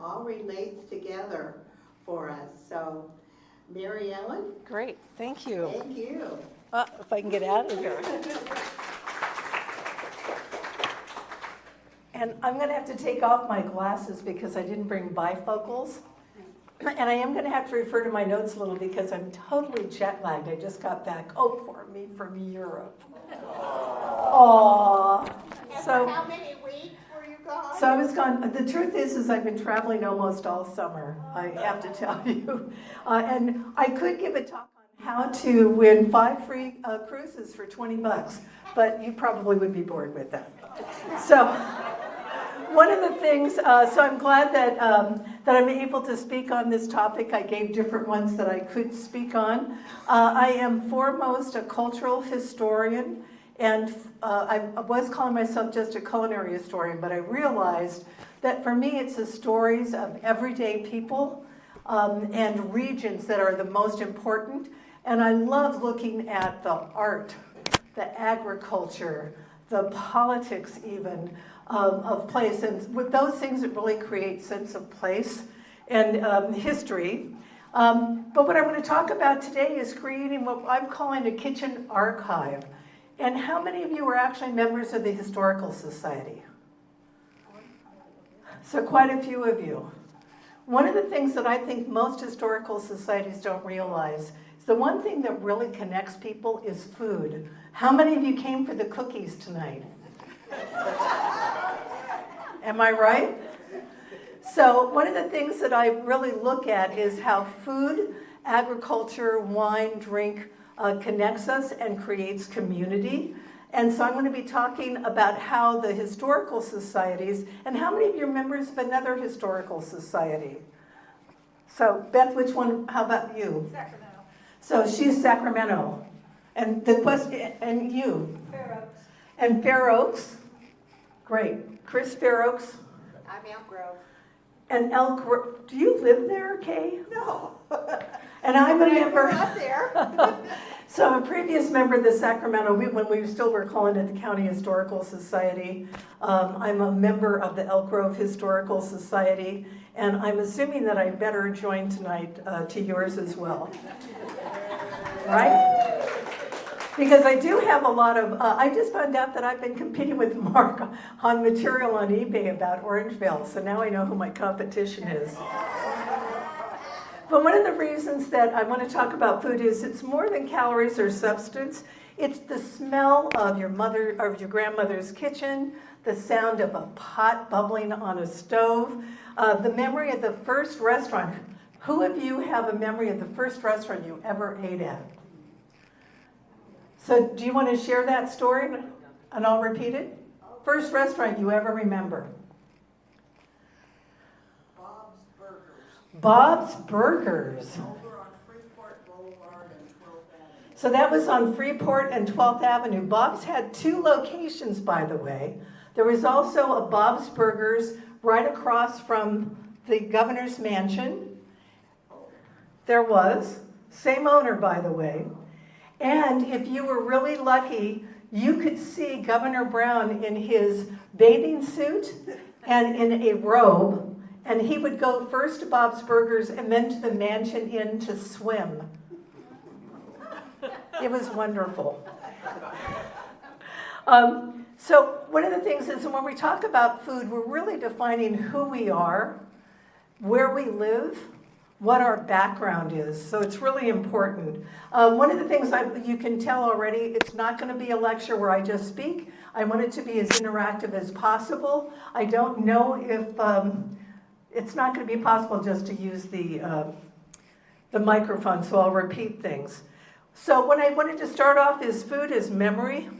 all relates together for us. So, Mary Ellen? Great, thank you. Thank you. If I can get out of here. And I'm going to have to take off my glasses because I didn't bring bifocals. And I am going to have to refer to my notes a little because I'm totally jet lagged. I just got back. Oh, poor me, from Europe. Aww. So how many weeks were you gone? So I was gone. The truth is I've been traveling almost all summer, I have to tell you. And I could give a talk on how to win 5 free cruises for $20, but you probably would be bored with that. So one of the things, so I'm glad that I'm able to speak on this topic. I gave different ones that I could speak on. I am foremost a cultural historian, and I was calling myself just a culinary historian, but I realized that for me it's the stories of everyday people and regions that are the most important. And I love looking at the art, the agriculture, the politics even of place. And with those things, it really creates sense of place and history. But what I want to talk about today is creating what I'm calling a kitchen archive. And how many of you are actually members of the Historical Society? So quite a few of you. One of the things that I think most historical societies don't realize is the one thing that really connects people is food. How many of you came for the cookies tonight? Am I right? So one of the things that I really look at is how food, agriculture, wine, drink connects us and creates community. And so I'm going to be talking about how the historical societies, and how many of you are members of another historical society? So Beth, which one, how about you? Sacramento. So she's Sacramento. And the question, and you? Fair Oaks. And Fair Oaks? Great. Chris, Fair Oaks? I'm Elk Grove. And Elk Grove, do you live there, Kay? No. And I'm a I member. grew up there. So I'm a previous member of the Sacramento, when we still were calling it the County Historical Society. I'm a member of the Elk Grove Historical Society, and I'm assuming that I better join tonight to yours as well. Right? Because I do have a lot of, I just found out that I've been competing with Mark on material on eBay about Orangevale, so now I know who my competition is. But one of the reasons that I want to talk about food is it's more than calories or substance. It's the smell of your grandmother's kitchen, the sound of a pot bubbling on a stove, the memory of the first restaurant. Who of you have a memory of the first restaurant you ever ate at? So do you want to share that story? And I'll repeat it. First restaurant you ever remember? Bob's Burgers. Over on Freeport Boulevard and 12th Avenue. So that was on Freeport and 12th Avenue. Bob's had 2 locations, by the way. There was also a Bob's Burgers right across from the governor's mansion. There was. Same owner, by the way. And if you were really lucky, you could see Governor Brown in his bathing suit and in a robe. And he would go first to Bob's Burgers and then to the Mansion Inn to swim. It was wonderful. So one of the things is when we talk about food, we're really defining who we are, where we live, what our background is. So it's really important. One of the things you can tell already, it's not going to be a lecture where I just speak. I want it to be as interactive as possible. I don't know if... it's not going to be possible just to use the microphone, so I'll repeat things. So what I wanted to start off is food is memory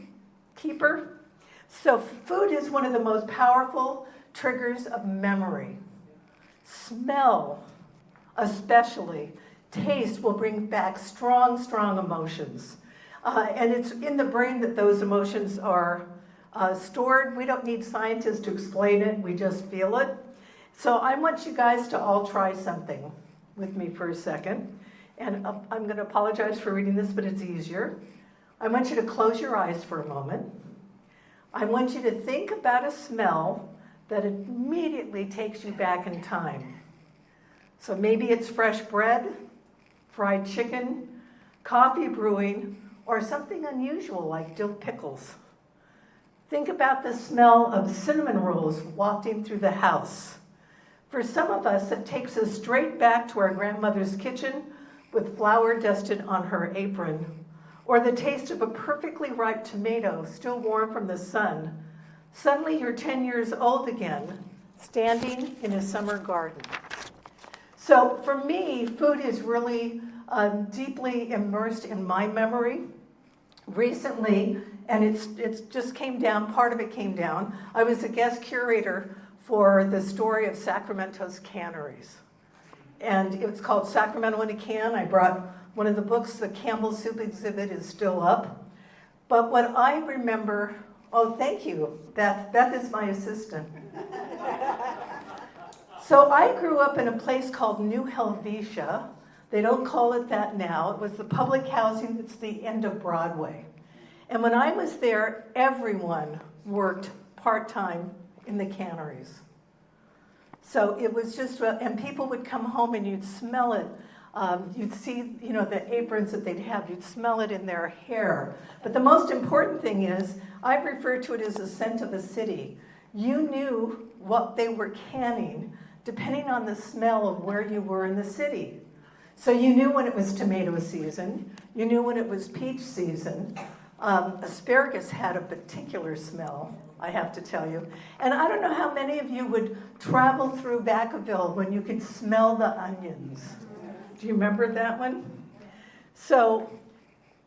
keeper. So food is one of the most powerful triggers of memory. Smell, especially. Taste will bring back strong, strong emotions. And it's in the brain that those emotions are stored. We don't need scientists to explain it, we just feel it. So I want you guys to all try something with me for a second. And I'm going to apologize for reading this, but it's easier. I want you to close your eyes for a moment. I want you to think about a smell that immediately takes you back in time. So maybe it's fresh bread, fried chicken, coffee brewing, or something unusual like dill pickles. Think about the smell of cinnamon rolls wafting through the house. For some of us, it takes us straight back to our grandmother's kitchen with flour dusted on her apron, or the taste of a perfectly ripe tomato still warm from the sun. Suddenly you're 10 years old again, standing in a summer garden. So for me, food is really deeply immersed in my memory. Recently, and it's just came down, part of it came down, I was a guest curator for the story of Sacramento's canneries. And it was called Sacramento in a Can. I brought one of the books, the Campbell Soup exhibit is still up. But what I remember, oh, thank you, Beth. Beth is my assistant. So I grew up in a place called New Helvetia. They don't call it that now. It was the public housing that's the end of Broadway. And when I was there, everyone worked part-time in the canneries. So it was just, and people would come home and you'd smell it. You'd see, the aprons that they'd have. You'd smell it in their hair. But the most important thing is, I refer to it as the scent of a city. You knew what they were canning depending on the smell of where you were in the city. So you knew when it was tomato season. You knew when it was peach season. Asparagus had a particular smell, I have to tell you. And I don't know how many of you would travel through Vacaville when you could smell the onions. Do you remember that one? So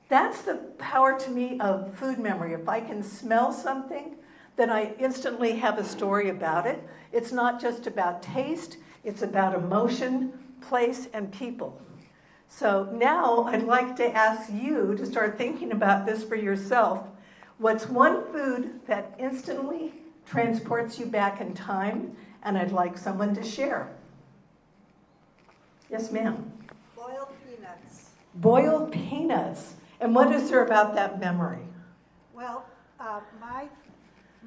that's the power to me of food memory. If I can smell something, then I instantly have a story about it. It's not just about taste, it's about emotion, place, and people. So now I'd like to ask you to start thinking about this for yourself. What's one food that instantly transports you back in time, and I'd like someone to share? Yes, ma'am. Boiled peanuts. Boiled peanuts. And what is there about that memory? Well, my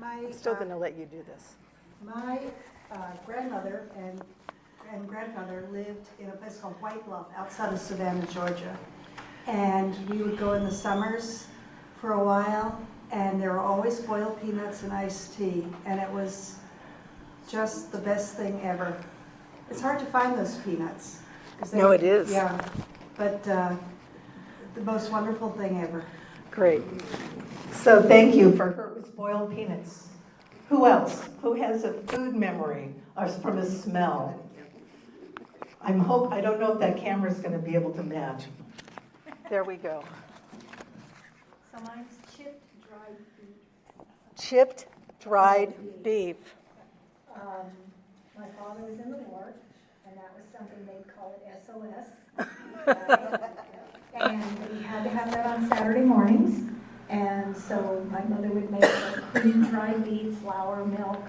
I'm still going to let you do this. my grandmother and grandfather lived in a place called White Bluff outside of Savannah, Georgia. And we would go in the summers for a while, and there were always boiled peanuts and iced tea, and it was just the best thing ever. It's hard to find those peanuts. No, it is. Yeah, but the most wonderful thing ever. Great. So thank you for her. It was boiled peanuts. Who else? Who has a food memory or from a smell? I don't know if that camera's going to be able to match. There we go. So mine's chipped dried beef. Chipped dried beef. My father was in the war, and that was something they'd call it SOS. And we had to have that on Saturday mornings. And so my mother would make the cream dried beef, flour, milk,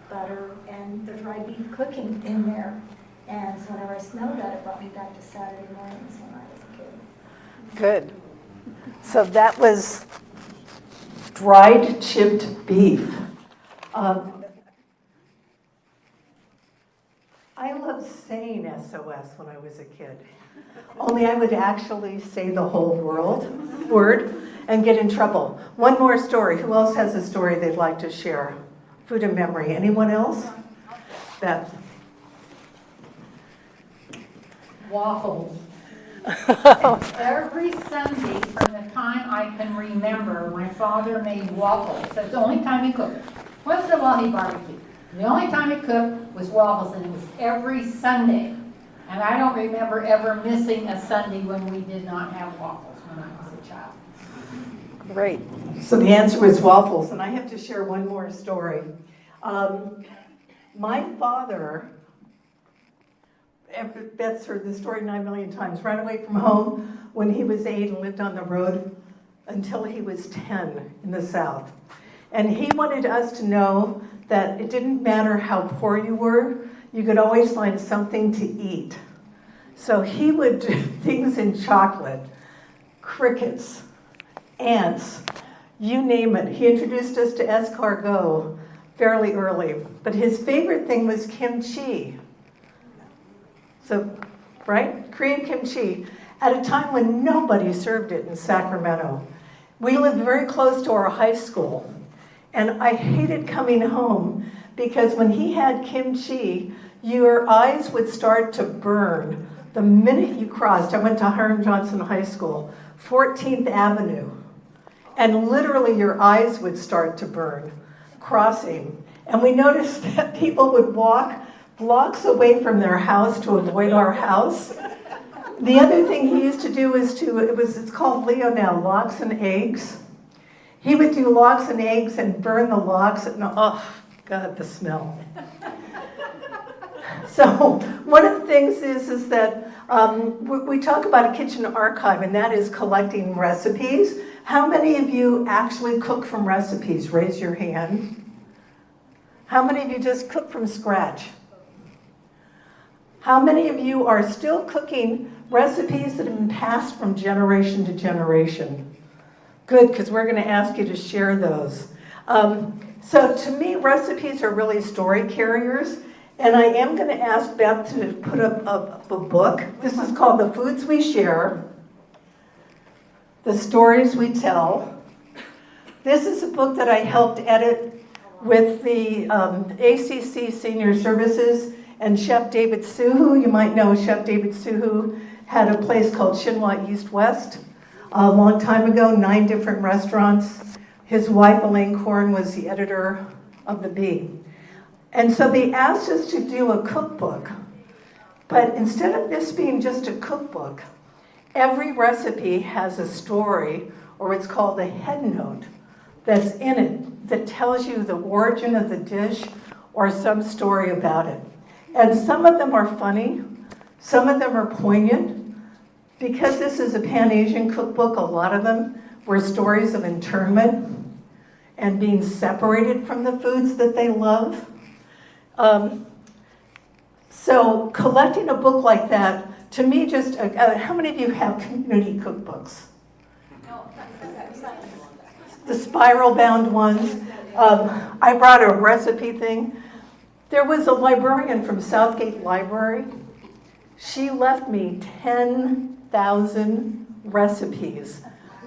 butter, and the dried beef cooking in there. And so whenever I smelled that, it brought me back to Saturday mornings when I was a kid. Good. So that was dried chipped beef. I loved saying SOS when I was a kid. Only I would actually say the whole word and get in trouble. One more story. Who else has a story they'd like to share? Food and memory. Anyone else? Beth. Waffles. Every Sunday from the time I can remember, my father made waffles. That's the only time he cooked. Once in a while he barbecued. The only time he cooked was waffles, and it was every Sunday. And I don't remember ever missing a Sunday when we did not have waffles when I was a child. Great. So the answer was waffles, and I have to share one more story. My father, Beth's heard this story 9 million times, ran away from home when he was 8 and lived on the road until he was 10 in the South. And he wanted us to know that it didn't matter how poor you were, you could always find something to eat. So he would do things in chocolate, crickets, ants, you name it. He introduced us to escargot, fairly early. But his favorite thing was kimchi. So, right? Korean kimchi, at a time when nobody served it in Sacramento. We lived very close to our high school, and I hated coming home because when he had kimchi, your eyes would start to burn the minute you crossed. I went to Hiram Johnson High School, 14th Avenue, and literally your eyes would start to burn crossing. And we noticed that people would walk blocks away from their house to avoid our house. The other thing he used to do is it's called Leo now, lox and eggs. He would do lox and eggs and burn the lox. And, oh, God, the smell. So one of the things is that we talk about a kitchen archive, and that is collecting recipes. How many of you actually cook from recipes? Raise your hand. How many of you just cook from scratch? How many of you are still cooking recipes that have been passed from generation to generation? Good, because we're going to ask you to share those. So to me, recipes are really story carriers. And I am going to ask Beth to put up a book. This is called The Foods We Share, The Stories We Tell. This is a book that I helped edit with the ACC Senior Services and Chef David Suhu. You might know Chef David Suhu had a place called Shinwa East West a long time ago, 9 different restaurants. His wife, Elaine Korn, was the editor of The Bee. And so they asked us to do a cookbook. But instead of this being just a cookbook, every recipe has a story, or it's called a head note, that's in it that tells you the origin of the dish or some story about it. And some of them are funny, some of them are poignant. Because this is a Pan-Asian cookbook, a lot of them were stories of internment and being separated from the foods that they love. So collecting a book like that, to me, just how many of you have community cookbooks? The spiral-bound ones. I brought a recipe thing. There was a librarian from Southgate Library. She left me 10,000 recipes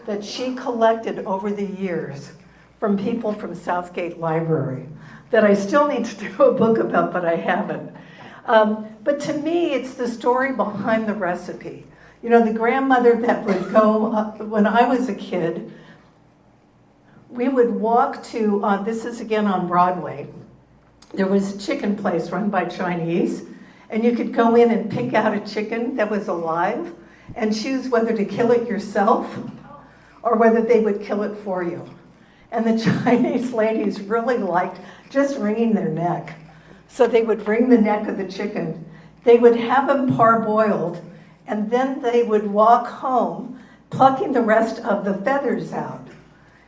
that she collected over the years from people from Southgate Library that I still need to do a book about, but I haven't. But to me, it's the story behind the recipe. You know, the grandmother that would go, when I was a kid, we would walk to, this is again on Broadway, there was a chicken place run by Chinese, and you could go in and pick out a chicken that was alive and choose whether to kill it yourself or whether they would kill it for you. And the Chinese ladies really liked just wringing their neck. So they would wring the neck of the chicken. They would have them parboiled, and then they would walk home, plucking the rest of the feathers out.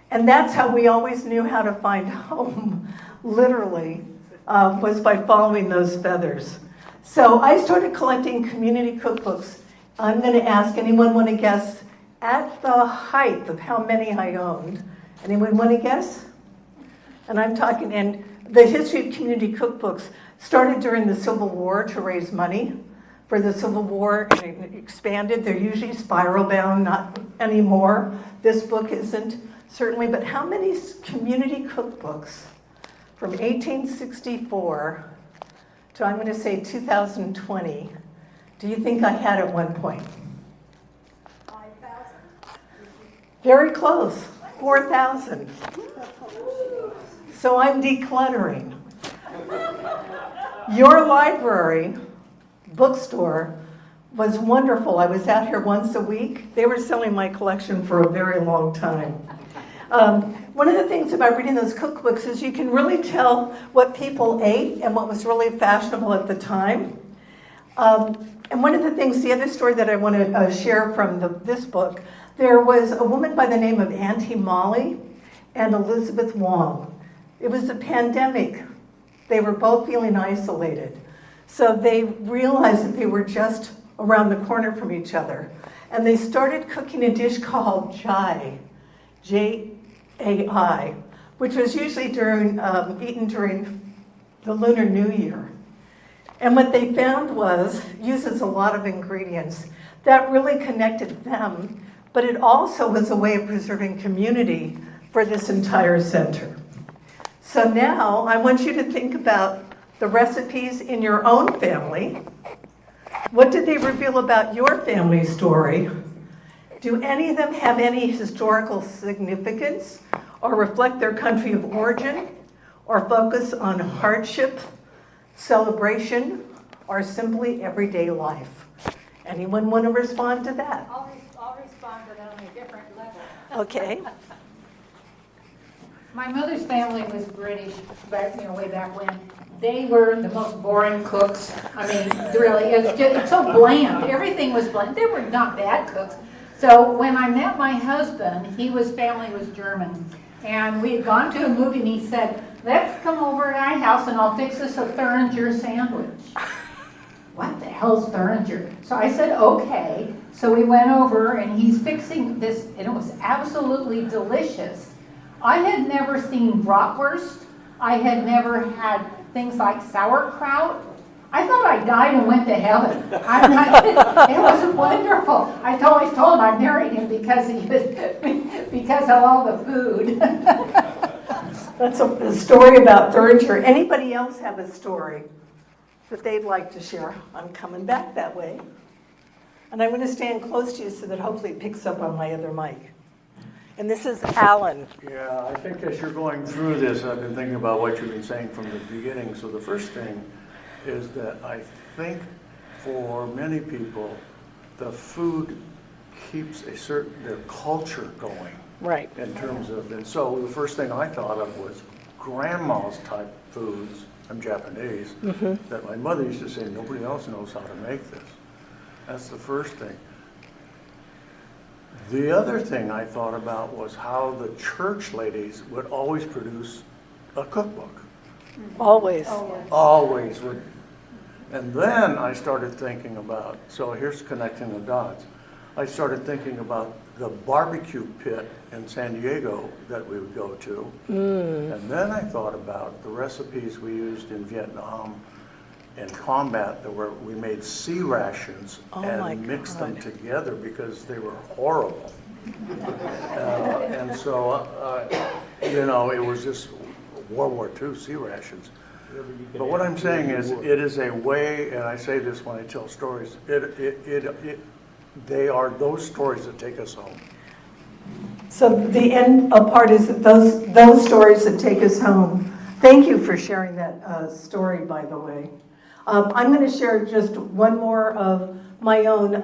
And that's how we always knew how to find home, literally, was by following those feathers. So I started collecting community cookbooks. I'm going to ask, anyone want to guess at the height of how many I owned? Anyone want to guess? And I'm talking, and the history of community cookbooks started during the Civil War to raise money for the Civil War, and it expanded. They're usually spiral bound, not anymore. This book isn't, certainly, but how many community cookbooks from 1864 to, I'm going to say 2020, do you think I had at one point? 5,000. Very close, 4,000. So I'm decluttering. Your library, bookstore, was wonderful. I was out here once a week. They were selling my collection for a very long time. One of the things about reading those cookbooks is you can really tell what people ate and what was really fashionable at the time. And one of the things, the other story that I want to share from this book, there was a woman by the name of Auntie Molly and Elizabeth Wong. It was a pandemic. They were both feeling isolated. So they realized that they were just around the corner from each other. And they started cooking a dish called Jai, J-A-I, which was usually eaten during the Lunar New Year. And what they found was, uses a lot of ingredients that really connected them, but it also was a way of preserving community for this entire center. So now I want you to think about the recipes in your own family. What did they reveal about your family story? Do any of them have any historical significance or reflect their country of origin or focus on hardship, celebration, or simply everyday life? Anyone want to respond to that? I'll respond, but on a different level. Okay. My mother's family was British, back, way back when. They were the most boring cooks. I mean, really, it's so bland. Everything was bland. They were not bad cooks. So when I met my husband, family was German. And we had gone to a movie and he said, let's come over to my house and I'll fix us a Thuringer sandwich. What the hell's Thuringer? So I said, okay. So we went over and he's fixing this, and it was absolutely delicious. I had never seen bratwurst. I had never had things like sauerkraut. I thought I died and went to heaven. It was wonderful. I always told him I married him because of all the food. That's a story about Thuringer. Anybody else have a story that they'd like to share? I'm coming back that way. And I'm going to stand close to you so that hopefully it picks up on my other mic. And this is Alan. Yeah, I think as you're going through this, I've been thinking about what you've been saying from the beginning. So the first thing is that I think for many people, the food keeps their culture going. Right. In terms of, and so the first thing I thought of was grandma's type foods. I'm Japanese. That my mother used to say, nobody else knows how to make this. That's the first thing. The other thing I thought about was how the church ladies would always produce a cookbook. Always. Always would. And then I started thinking about, so here's connecting the dots. I started thinking about the barbecue pit in San Diego that we would go to. And then I thought about the recipes we used in Vietnam in combat that we made sea rations and mixed them together because they were horrible. And so, it was just World War II sea rations. But what I'm saying is, it is a way, and I say this when I tell stories, they are those stories that take us home. So the end part is that those stories that take us home. Thank you for sharing that story, by the way. I'm going to share just one more of my own.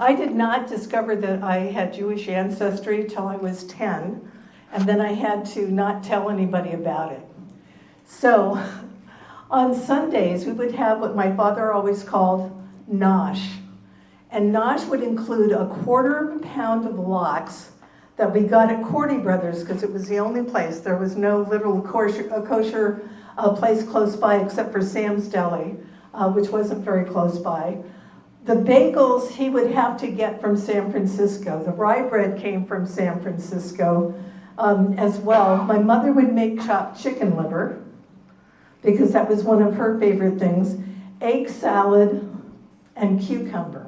I did not discover that I had Jewish ancestry till I was 10, and then I had to not tell anybody about it. So on Sundays, we would have what my father always called nosh. And nosh would include a 1/4 pound of lox that we got at Cordy Brothers because it was the only place. There was no literal kosher place close by except for Sam's Deli, which wasn't very close by. The bagels he would have to get from San Francisco. The rye bread came from San Francisco as well. My mother would make chopped chicken liver because that was one of her favorite things, egg salad, and cucumber.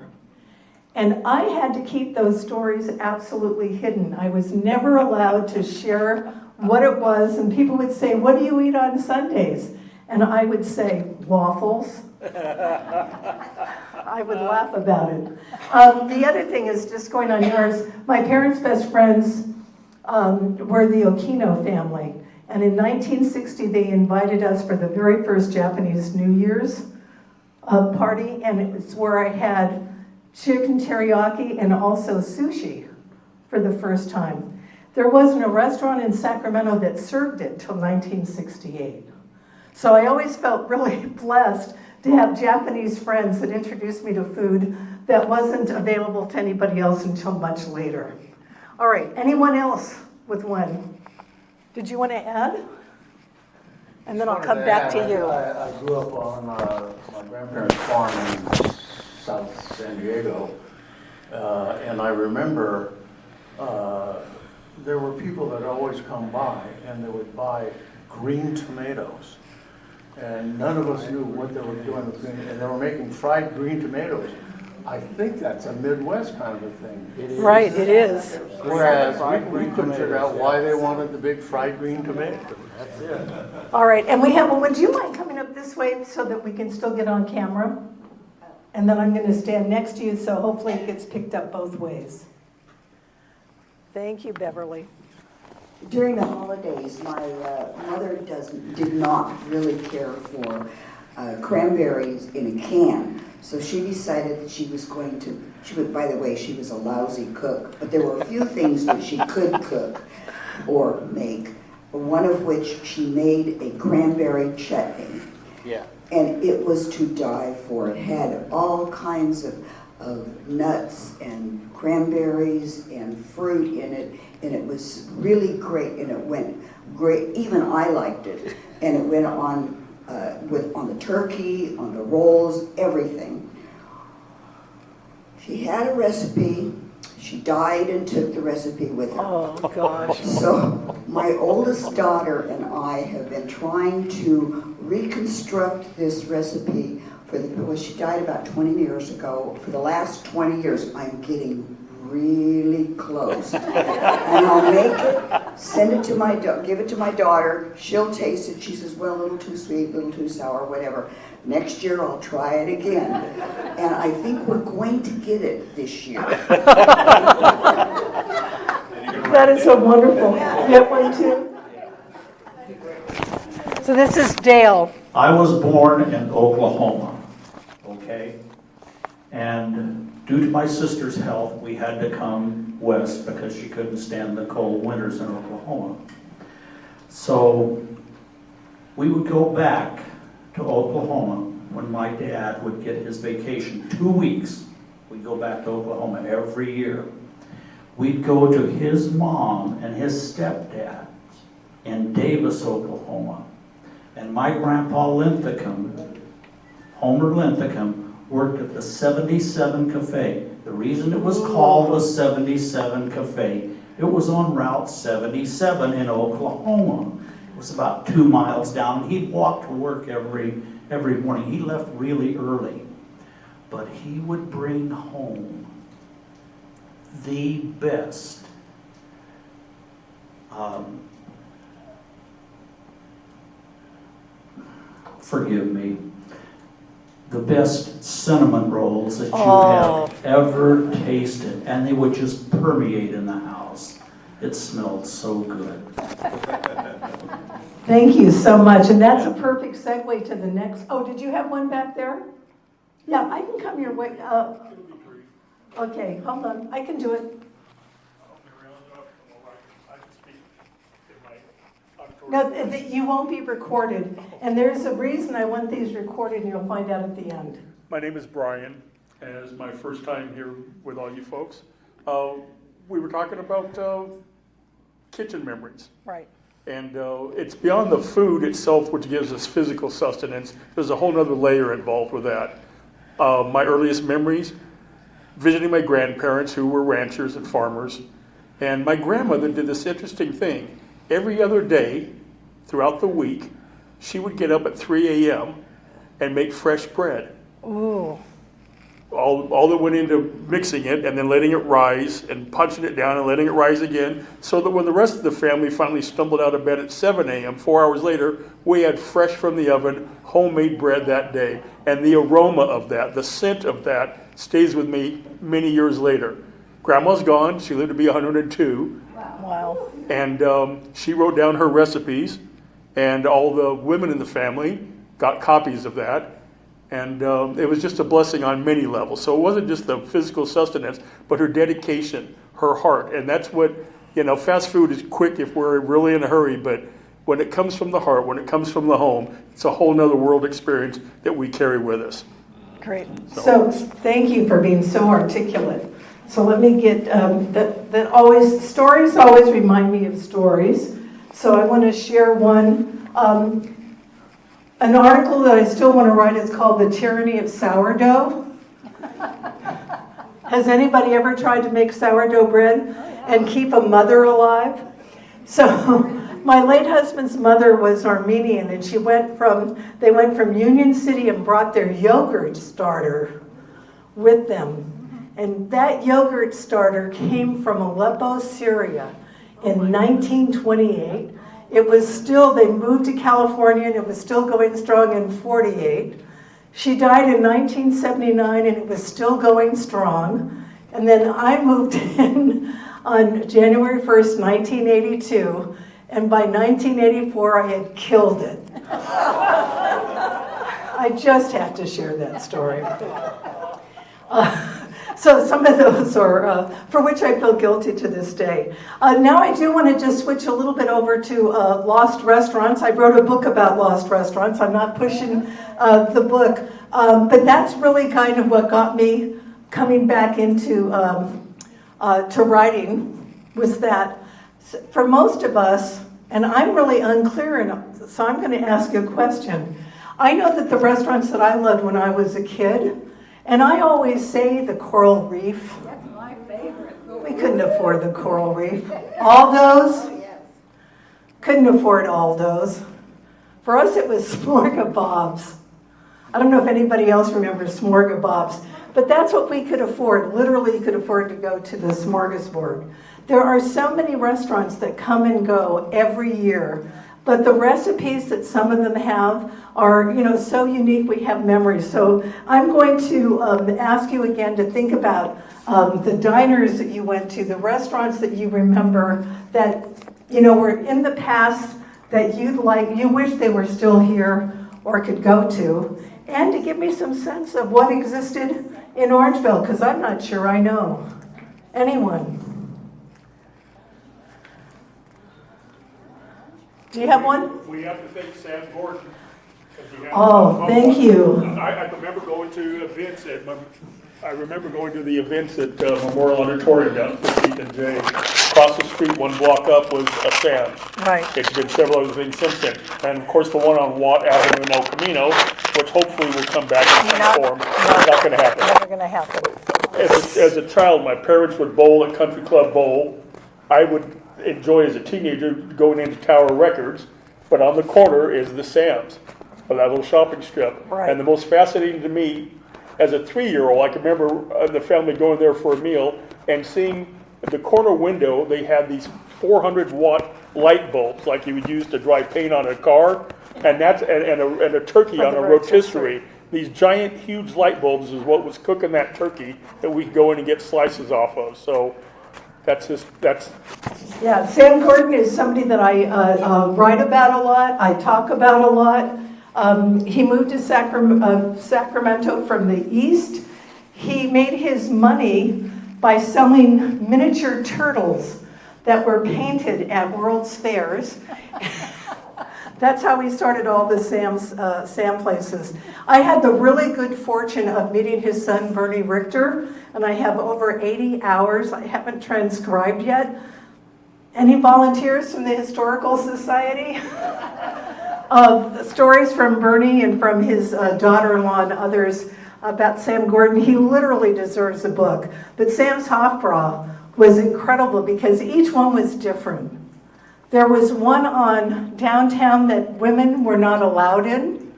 And I had to keep those stories absolutely hidden. I was never allowed to share what it was, and people would say, "What do you eat on Sundays?" And I would say, "Waffles." I would laugh about it. The other thing is, just going on yours, my parents' best friends were the Okino family. And in 1960, they invited us for the very first Japanese New Year's party, and it's where I had chicken teriyaki and also sushi for the first time. There wasn't a restaurant in Sacramento that served it till 1968. So I always felt really blessed to have Japanese friends that introduced me to food that wasn't available to anybody else until much later. All right, anyone else with one? Did you want to add? And then I'll come back to you. I grew up on my grandparents' farm in South San Diego, and I remember there were people that always come by and they would buy green tomatoes. And none of us knew what they were doing with green, and they were making fried green tomatoes. I think that's a Midwest kind of a thing. Right, it is. Whereas we couldn't figure out why they wanted the big fried green tomato. All right, and we have, well, would you mind coming up this way so that we can still get on camera? And then I'm going to stand next to you, so hopefully it gets picked up both ways. Thank you, Beverly. During the holidays, my mother did not really care for cranberries in a can. So she decided that she was going to, by the way, she was a lousy cook, but there were a few things that she could cook or make, one of which she made a cranberry chutney. Yeah. And it was to die for. It had all kinds of nuts and cranberries and fruit in it, and it was really great, and it went great. Even I liked it, and it went on on the turkey, on the rolls, everything. She had a recipe. She died and took the recipe with her. Oh, gosh. So my oldest daughter and I have been trying to reconstruct this recipe well, she died about 20 years ago. For the last 20 years, I'm getting really close. And I'll make it, send it to give it to my daughter. She'll taste it. She says, well, a little too sweet, a little too sour, whatever. Next year, I'll try it again. And I think we're going to get it this year. That is so wonderful. Get one too? So this is Dale. I was born in Oklahoma, okay? And due to my sister's health, we had to come west because she couldn't stand the cold winters in Oklahoma. So we would go back to Oklahoma when my dad would get his vacation, 2 weeks. We'd go back to Oklahoma every year. We'd go to his mom and his stepdad in Davis, Oklahoma. And my grandpa Linthicum, Homer Linthicum, worked at the 77 Cafe. The reason it was called the 77 Cafe, it was on Route 77 in Oklahoma. It was about 2 miles down. He'd walk to work every morning. He left really early. But he would bring home the best forgive me, the best cinnamon rolls that you have ever tasted. And they would just permeate in the house. It smelled so good. Thank you so much. And that's a perfect segue to the next. Oh, did you have one back there? Yeah, I can come your way. Okay, hold on. I can do it. No, you won't be recorded. And there's a reason I want these recorded, and you'll find out at the end. My name is Brian, and it's my first time here with all you folks. We were talking about kitchen memories. Right. And it's beyond the food itself, which gives us physical sustenance. There's a whole other layer involved with that. My earliest memories, visiting my grandparents who were ranchers and farmers. And my grandmother did this interesting thing. Every other day, throughout the week, she would get up at 3 a.m. and make fresh bread. Ooh. All that went into mixing it and then letting it rise and punching it down and letting it rise again, so that when the rest of the family finally stumbled out of bed at 7 a.m., 4 hours later, we had fresh from the oven, homemade bread that day. And the aroma of that, the scent of that, stays with me many years later. Grandma's gone. She lived to be 102. Wow. And she wrote down her recipes, and all the women in the family got copies of that. And it was just a blessing on many levels. So it wasn't just the physical sustenance, but her dedication, her heart. And that's what, fast food is quick if we're really in a hurry, but when it comes from the heart, when it comes from the home, it's a whole nother world experience that we carry with us. Great. So thank you for being so articulate. So let me get, stories always remind me of stories. So I want to share one. An article that I still want to write is called The Tyranny of Sourdough. Has anybody ever tried to make sourdough bread? and keep a mother alive. So my late husband's mother was Armenian, and they went from Union City and brought their yogurt starter with them. And that yogurt starter came from Aleppo, Syria in 1928. It was still, they moved to California and it was still going strong in 48. She died in 1979 and it was still going strong. And then I moved in on January 1st, 1982. And by 1984, I had killed it. I just have to share that story. So some of those are, for which I feel guilty to this day. Now I do want to just switch a little bit over to lost restaurants. I wrote a book about lost restaurants. I'm not pushing the book, but that's really kind of what got me coming back into to writing, was that for most of us, and I'm really unclear, so I'm going to ask you a question. I know that the restaurants that I loved when I was a kid, and I always say the Coral Reef. That's my favorite. We couldn't afford the Coral Reef. Aldo's? Couldn't afford Aldo's. For us, it was Smorgasbobs. I don't know if anybody else remembers Smorgasbobs, but that's what we could afford. Literally, you could afford to go to the smorgasbord. There are so many restaurants that come and go every year, but the recipes that some of them have are, so unique. We have memories. So I'm going to ask you again to think about the diners that you went to, the restaurants that you remember that, were in the past that you wish they were still here or could go to, and to give me some sense of what existed in Orangevale, because I'm not sure I know. Anyone? Do you have one? We have to thank Sam Gordon. Oh, thank you. I remember going to events at the events at Memorial Auditorium down at 15th and J. Across the street, one block up, was a Sam's. Right. It's been several other things since then. And of course, the one on Watt Avenue in El Camino, which hopefully will come back in some form. It's not going to happen. Never going to happen. As a child, my parents would bowl at Country Club Bowl. I would enjoy as a teenager going into Tower Records, but on the corner is the Sam's, of that little shopping strip. Right. And the most fascinating to me, as a 3-year-old, I can remember the family going there for a meal and seeing at the corner window, they had these 400-watt light bulbs like you would use to dry paint on a car, and a turkey on a rotisserie. These giant, huge light bulbs is what was cooking that turkey that we could go in and get slices off of. So that's. Yeah, Sam Gordon is somebody that I write about a lot, I talk about a lot. He moved to Sacramento from the East. He made his money by selling miniature turtles that were painted at World's Fairs. That's how we started all the Sam places. I had the really good fortune of meeting his son, Bernie Richter, and I have over 80 hours I haven't transcribed yet. Any volunteers from the Historical Society? Stories from Bernie and from his daughter-in-law and others about Sam Gordon. He literally deserves a book. But Sam's Hofbrau was incredible because each one was different. There was one on downtown that women were not allowed in.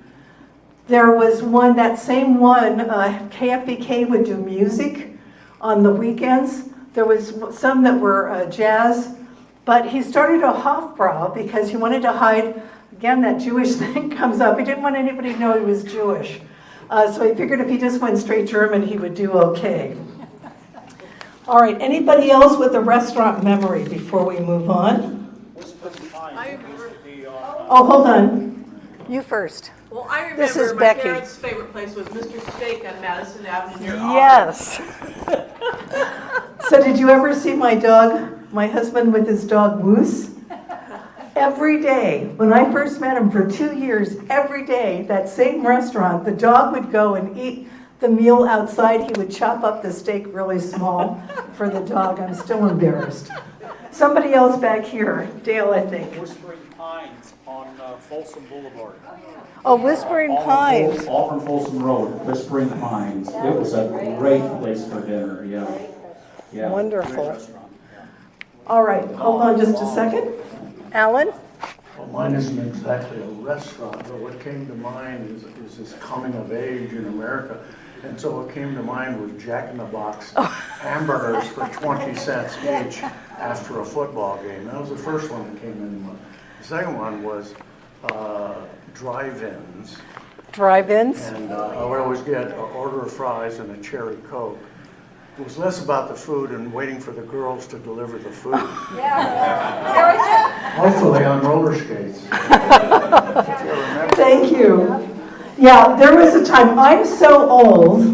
There was one, that same one, KFBK would do music on the weekends. There was some that were jazz. But he started a Hofbrau because he wanted to hide, again, that Jewish thing comes up. He didn't want anybody to know he was Jewish. So he figured if he just went straight German, he would do okay. All right, anybody else with a restaurant memory before we move on? Oh, hold on. You first. Well, I This remember is my Becky. parents' favorite place was Mr. Steak on Madison Avenue near Auburn. Yes. So did you ever see my dog, my husband with his dog Woos? Every day, when I first met him for 2 years, every day, that same restaurant, the dog would go and eat the meal outside. He would chop up the steak really small for the dog. I'm still embarrassed. Somebody else back here, Dale, I think. Whispering Pines on Folsom Boulevard. Oh, Whispering Pines. All from Folsom Road, Whispering Pines. It was a great place for dinner, yeah. Wonderful. Great restaurant, yeah. All right, hold on just a second. Alan? Well, mine isn't exactly a restaurant, but what came to mind is this coming of age in America. And so what came to mind was Jack in the Box hamburgers for 20 cents each after a football game. That was the first one that came into mind. The second one was drive-ins. Drive-ins? And I would always get an order of fries and a cherry Coke. It was less about the food and waiting for the girls to deliver the food. Hopefully on roller skates. Thank you. Yeah, there was a time, I'm so old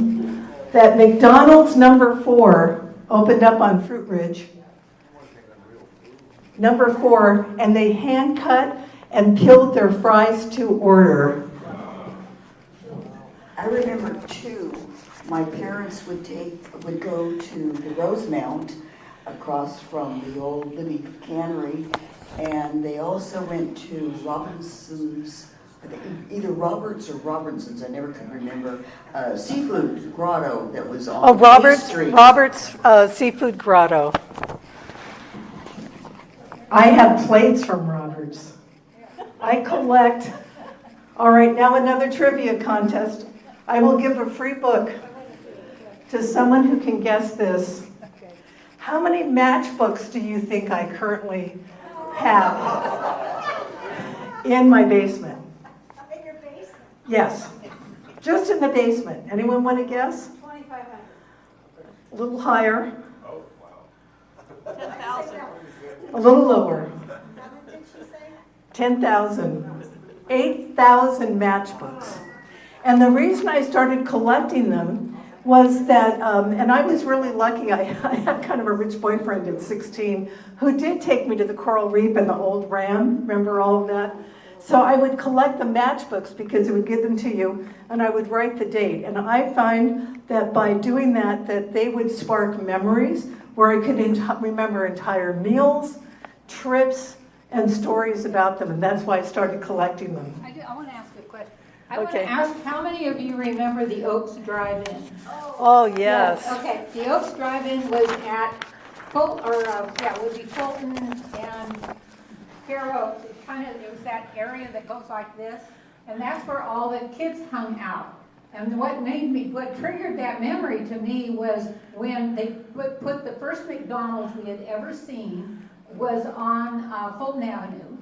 that McDonald's number 4 opened up on Fruit Ridge. Number 4, and they hand cut and peeled their fries to order. I remember too, my parents would go to the Rosemount across from the old Libby Cannery, and they also went to Robinson's, I think either Roberts or Robinson's, I never could remember, seafood grotto that was on K Street. Robert's Seafood Grotto. I have plates from Robert's. I collect. All right, now another trivia contest. I will give a free book to someone who can guess this. How many matchbooks do you think I currently have in my basement? In your basement? Yes, just in the basement. Anyone want to guess? 2,500. A little higher, 10,000. a little lower. How many did she say? 10,000, 8,000 matchbooks. And the reason I started collecting them was that, and I was really lucky, I had kind of a rich boyfriend at 16 who did take me to the Coral Reef and the old Ram, remember all of that? So I would collect the matchbooks because it would give them to you, and I would write the date. And I find that by doing that, that they would spark memories where I could remember entire meals, trips, and stories about them, and that's why I started collecting them. I want to ask a question. I want Okay. to ask, how many of you remember the Oaks Drive-In? Oh, yes. Okay, the Oaks Drive-In was at would be Fulton and Fair Oaks. It was that area that goes like this, and that's where all the kids hung out. And what triggered that memory to me was when they put the first McDonald's we had ever seen was on Fulton Avenue,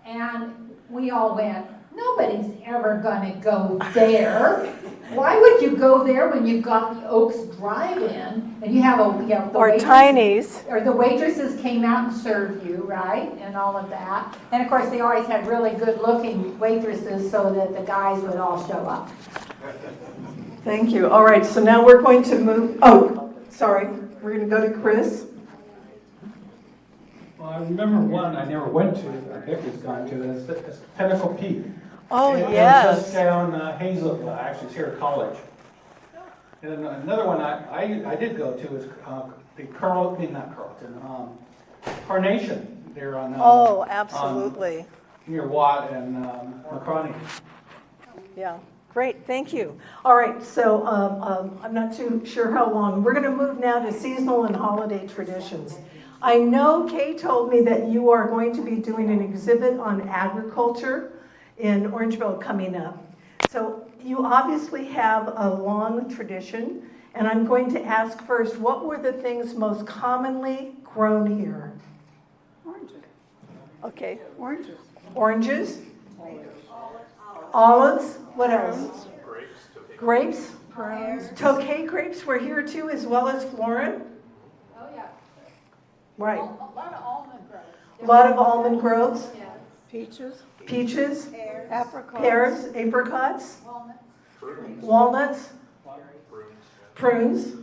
and we all went, nobody's ever gonna go there. Why would you go there when you've got the Oaks Drive-In and you have the Or waitresses- Tiny's. Or the waitresses came out and served you, right? And all of that. And of course, they always had really good-looking waitresses so that the guys would all show up. Thank you. All right, so now we're going to move, sorry, we're going to go to Chris. Well, I remember one I never went to, I think it's gone to, is Pinnacle Peak. Oh, It was yes. just down Hazel, actually it's here at college. And then another one I did go to is Carnation. They're on Oh, absolutely. near Watt and McCarney. Yeah, great, thank you. All right, so I'm not too sure how long. We're going to move now to seasonal and holiday traditions. I know Kay told me that you are going to be doing an exhibit on agriculture in Orangevale coming up. So you obviously have a long tradition, and I'm going to ask first, what were the things most commonly grown here? Oranges. Okay. Oranges. Oranges? Olives? What else? Grapes. Pears. Tokay grapes were here too, as well as Florin? Oh, yeah. Right. A lot of almond groves. A lot of almond groves, Yeah. Peaches. peaches, Apricots. pears, apricots, Walnuts. walnuts, prunes.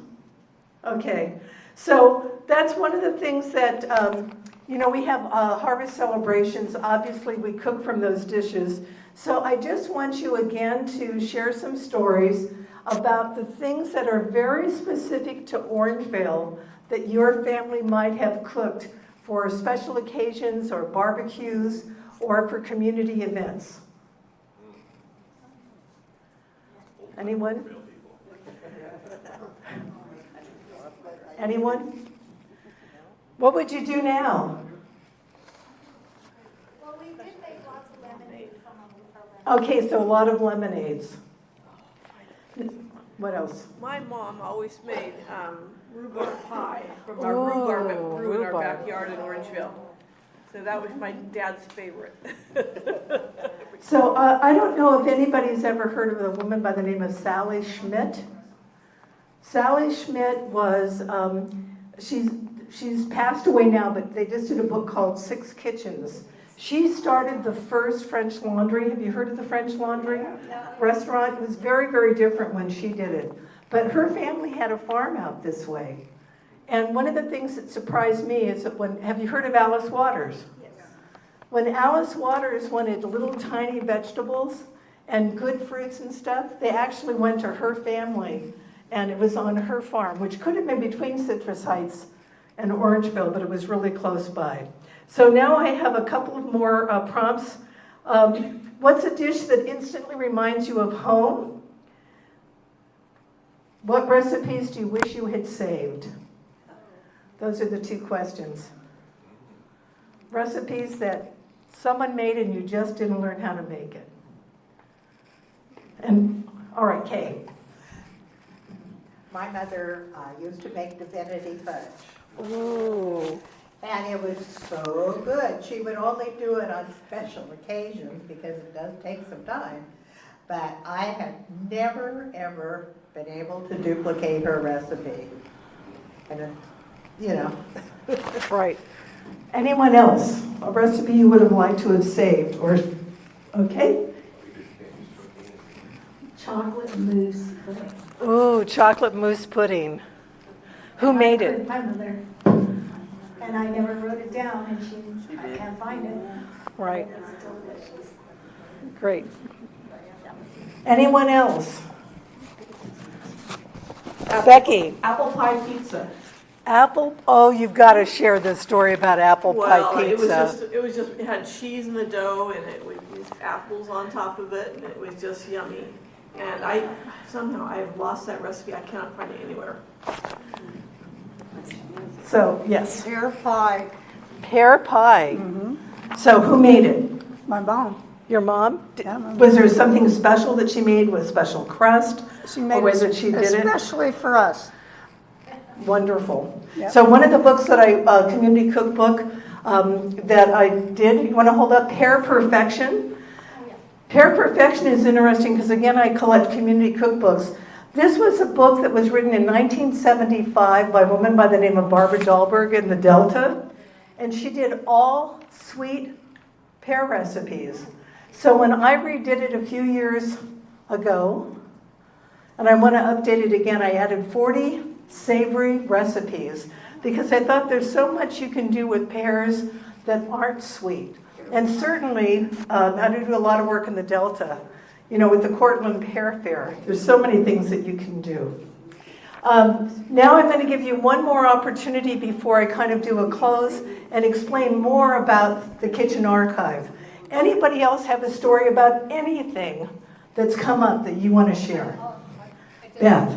Okay, so that's one of the things that, we have harvest celebrations. Obviously, we cook from those dishes. So I just want you again to share some stories about the things that are very specific to Orangevale that your family might have cooked for special occasions or barbecues or for community events. Anyone? Anyone? What would you do now? Well, we did make lots of lemonade from our Okay, so a lot of lemonades. What else? My mom always made rhubarb pie from our rhubarb that grew in our rhubarb. backyard in Orangevale. So that was my dad's favorite. So I don't know if anybody's ever heard of a woman by the name of Sally Schmidt. Sally Schmidt was, she's passed away now, but they just did a book called Six Kitchens. She started the first French Laundry. Have you heard of the French Laundry restaurant? It was very, very different when she did it. But her family had a farm out this way. And one of the things that surprised me is that have you heard of Alice Waters? Yes. When Alice Waters wanted little tiny vegetables and good fruits and stuff, they actually went to her family, and it was on her farm, which could have been between Citrus Heights and Orangevale, but it was really close by. So now I have a couple of more prompts. What's a dish that instantly reminds you of home? What recipes do you wish you had saved? Those are the two questions. Recipes that someone made and you just didn't learn how to make it. And, all right, Kay. My mother used to make divinity fudge. Ooh. And it was so good. She would only do it on special occasions because it does take some time. But I have never, ever been able to duplicate her recipe. And, Right. Anyone else? A recipe you would have liked to have saved? Or, okay? Chocolate mousse pudding. Ooh, chocolate mousse pudding. Who made it? My mother. And I never wrote it down, and I can't find it. Right. It's delicious. Great. Anyone else? Becky. Apple pie pizza. Oh, you've got to share this story about apple pie pizza. It had cheese in the dough, and it would use apples on top of it, and it was just yummy. And I've lost that recipe. I cannot find it anywhere. So, yes. Pear pie. Pear pie. So who made it? My mom. Your mom? Yeah, my mom. Was there something special that she made with special crust? She made Or was it she did it? especially for us. Wonderful. Yep. So one of the books that community cookbook that I did, you want to hold up Pear Perfection? Pear Perfection is interesting because, again, I collect community cookbooks. This was a book that was written in 1975 by a woman by the name of Barbara Dahlberg in the Delta, and she did all sweet pear recipes. So when I redid it a few years ago, and I want to update it again, I added 40 savory recipes because I thought there's so much you can do with pears that aren't sweet. And certainly, I do a lot of work in the Delta, with the Cortland Pear Fair. There's so many things that you can do. Now I'm going to give you one more opportunity before I kind of do a close and explain more about the kitchen archive. Anybody else have a story about anything that's come up that you want to share? Beth.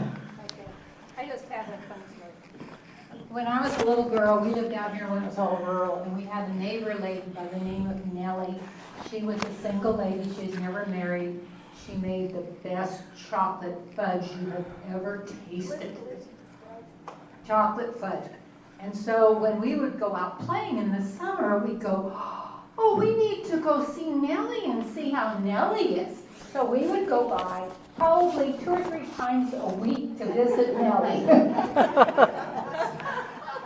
I just have a fun story. When I was a little girl, we lived out here when it was all rural, and we had a neighbor lady by the name of Nellie. She was a single lady. She was never married. She made the best chocolate fudge you have ever tasted. Chocolate fudge. And so when we would go out playing in the summer, we'd go, oh, we need to go see Nellie and see how Nellie is. So we would go by probably 2 or 3 times a week to visit Nellie.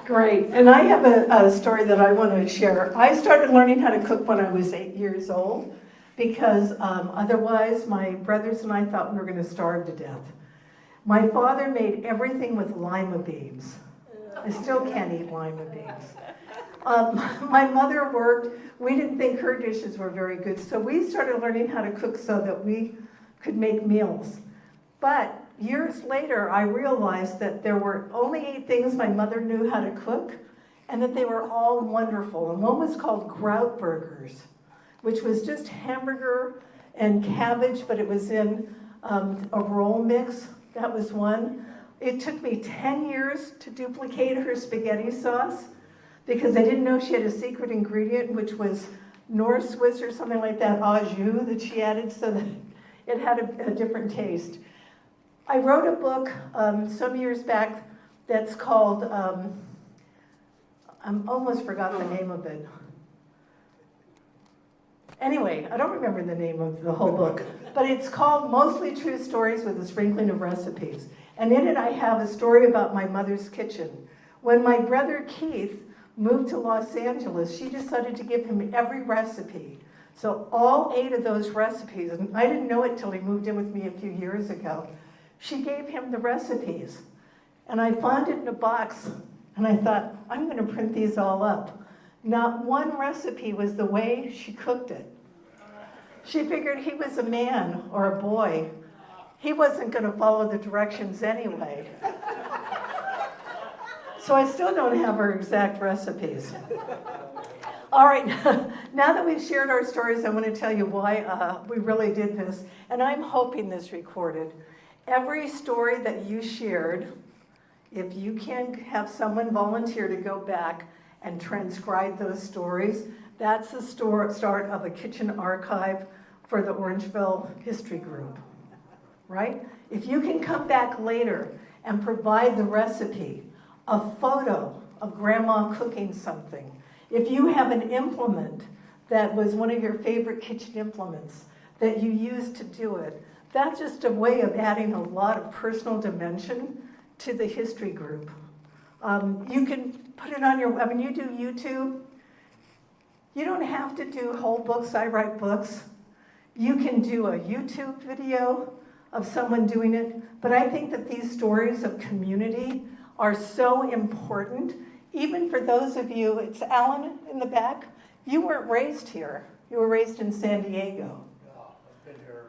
Great. And I have a story that I want to share. I started learning how to cook when I was 8 years old because otherwise my brothers and I thought we were going to starve to death. My father made everything with lima beans. I still can't eat lima beans. My mother worked. We didn't think her dishes were very good, so we started learning how to cook so that we could make meals. But years later, I realized that there were only 8 things my mother knew how to cook, and that they were all wonderful. And one was called grout burgers, which was just hamburger and cabbage, but it was in a roll mix. That was one. It took me 10 years to duplicate her spaghetti sauce. because I didn't know she had a secret ingredient, which was North Swiss or something like that, au jus, that she added so that it had a different taste. I wrote a book some years back that's called, I almost forgot the name of it. Anyway, I don't remember the name of the whole book, but it's called Mostly True Stories with a Sprinkling of Recipes. And in it I have a story about my mother's kitchen. When my brother Keith moved to Los Angeles, she decided to give him every recipe. So all 8 of those recipes, and I didn't know it till he moved in with me a few years ago, she gave him the recipes. And I found it in a box, and I thought, I'm gonna print these all up. Not one recipe was the way she cooked it. She figured he was a man or a boy. He wasn't gonna follow the directions anyway. So I still don't have her exact recipes. All right, now that we've shared our stories, I want to tell you why we really did this. And I'm hoping this recorded. Every story that you shared, if you can have someone volunteer to go back and transcribe those stories, that's the start of a kitchen archive for the Orangevale History Group, right? If you can come back later and provide the recipe, a photo of grandma cooking something. If you have an implement that was one of your favorite kitchen implements that you used to do it, that's just a way of adding a lot of personal dimension to the history group. You can put it on your, you do YouTube. You don't have to do whole books, I write books. You can do a YouTube video of someone doing it, but I think that these stories of community are so important, even for those of you, it's Alan in the back, you weren't raised here. You were raised in San Diego. I've been here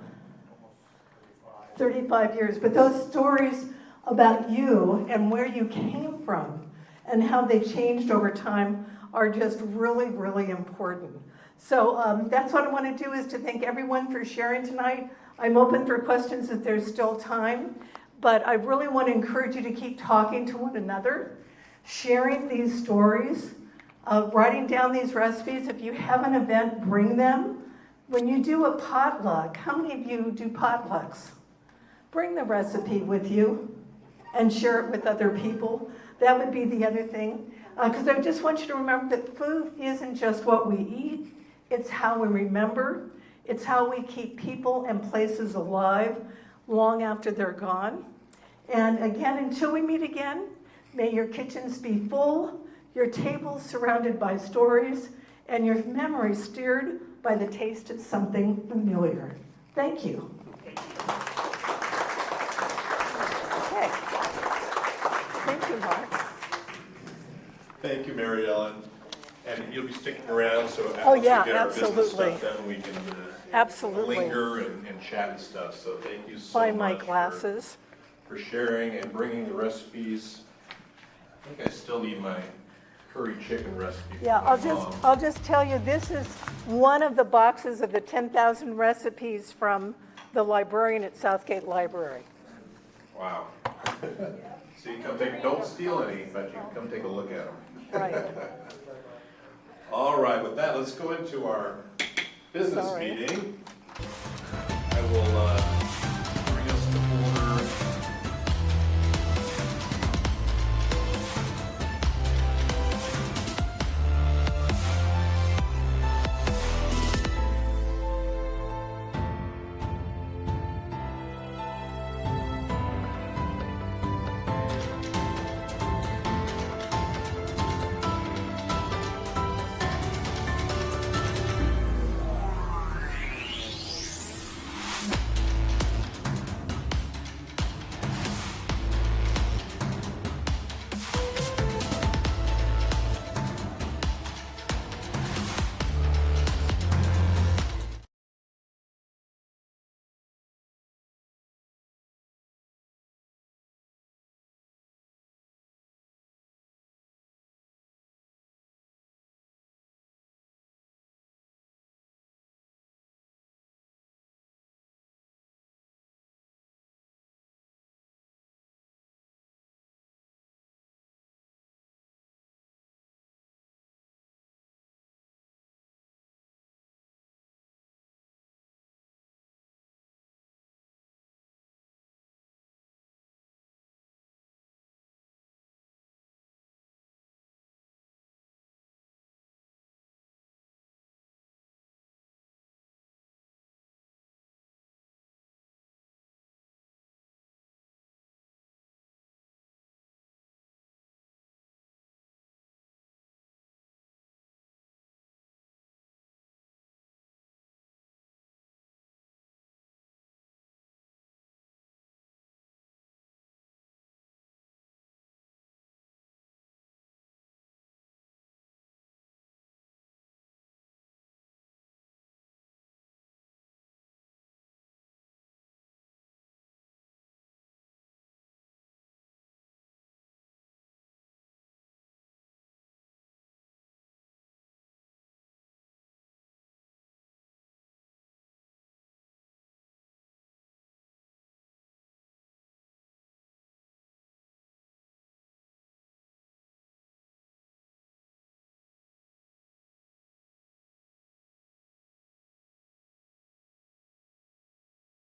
almost 35 years, but those stories about you and where you came from and how they changed over time are just really, really important. So that's what I want to do, is to thank everyone for sharing tonight. I'm open for questions if there's still time. But I really want to encourage you to keep talking to one another, sharing these stories, writing down these recipes. If you have an event, bring them. When you do a potluck, how many of you do potlucks? Bring the recipe with you and share it with other people. That would be the other thing. Because I just want you to remember that food isn't just what we eat, it's how we remember, it's how we keep people and places alive long after they're gone. And again, until we meet again, may your kitchens be full, your tables surrounded by stories, and your memories stirred by the taste of something familiar. Thank you. Okay. Thank you, Mark. Thank you, Mary Ellen. And you'll be sticking around, so Oh, once we yeah, get our business absolutely. stuff done, we can Absolutely. linger and chat and stuff. So thank you so Find much my glasses. for sharing and bringing the recipes. I think I still need my curry chicken recipe. Yeah, from my mom. I'll just tell you, this is one of the boxes of the 10,000 recipes from the librarian at Southgate Library. Wow. So you come take, don't steal any, but you can come take a look at them. Right. All right, with that, let's go into our business Sorry. meeting. I will